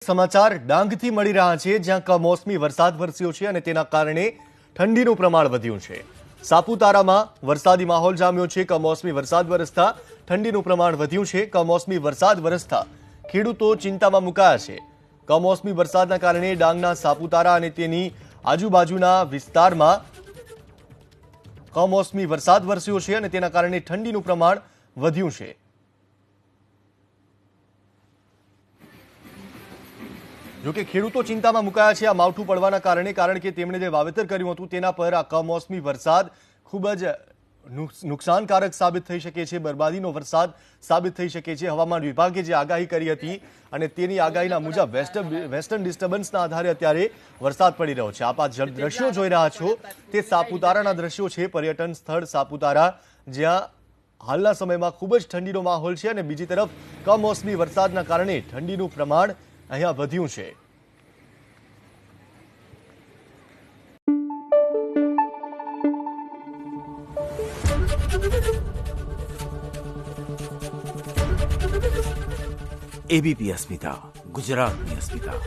સમાચાર ડાંગથી મળી રહ્યા છે, જ્યાં કમોસમી વરસાદ વરસ્યો છે અને તેના કારણે ઠંડીનું પ્રમાણ વધ્યું છે। સાપુતારામાં વરસાદી માહોલ જામ્યો છે। કમોસમી વરસાદ વરસતા ઠંડીનું પ્રમાણ વધ્યું છે। કમોસમી વરસાદ વરસતા ખેડૂતો ચિંતામાં મુકાયા છે। કમોસમી વરસાદના કારણે ડાંગના સાપુતારા અને તેની આજુબાજુના વિસ્તારમાં કમોસમી વરસાદ વરસ્યો છે અને તેના કારણે ઠંડીનું પ્રમાણ વધ્યું છે। જો કે ખેડૂતો ચિંતામાં મુકાયા છે આ માવઠું પડવાના કારણે, કારણ કે તેમણે જે વાવેતર કર્યું હતું તેના પર આ કમોસમી વરસાદ ખૂબ જ નુકસાનકારક સાબિત થઈ શકે છે, બરબાદીનો વરસાદ સાબિત થઈ શકે છે। હવામાન વિભાગે જે આગાહી કરી હતી અને તેની આગાહીના મુજબ વેસ્ટર્ન ડિસ્ટર્બન્સના આધારે અત્યારે વરસાદ પડી રહ્યો છે। આપ આ દ્રશ્યો જોઈ રહ્યા છો તે સાપુતારાના દ્રશ્યો છે, પર્યટન સ્થળ સાપુતારા, જ્યાં હાલના સમયમાં ખૂબ જ ઠંડીનો માહોલ છે અને બીજી તરફ કમોસમી વરસાદના કારણે ઠંડીનું પ્રમાણ અહીંયા વધ્યું છે। એબીપી અસ્મિતા, ગુજરાતની અસ્મિતા।